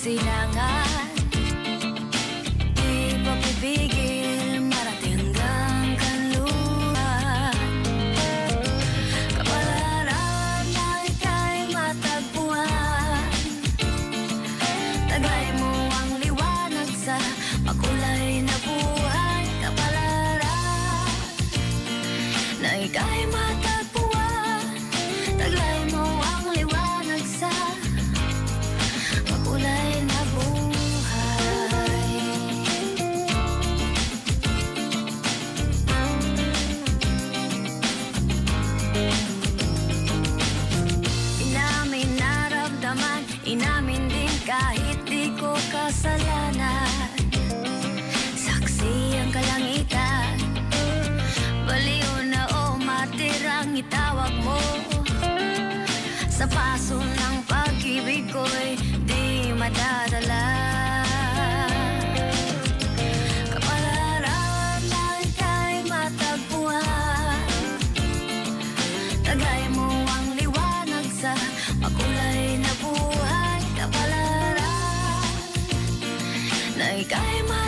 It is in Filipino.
silangan. Di papipigil, marating hanggang kanluran. Kapalaran na ika'y matagpuan. Taglay mo ang liwanag sa makulay na buhay. Kapalaran na ika'y matagpuan. Taglay mo ang liwanag sa makulay na buhay. Inamin naramdaman, inamin din kahit di ko kasalanan. Saksi ang kalangitan, baliw na o matirang itawag mo. Sa paso ng pag-ibig ko'y di madadala. Kapalaran na ika'y matagpuan. Taglay mo ang liwanag sa makulay na buhay. Kapalaran na ika'y matagpuan.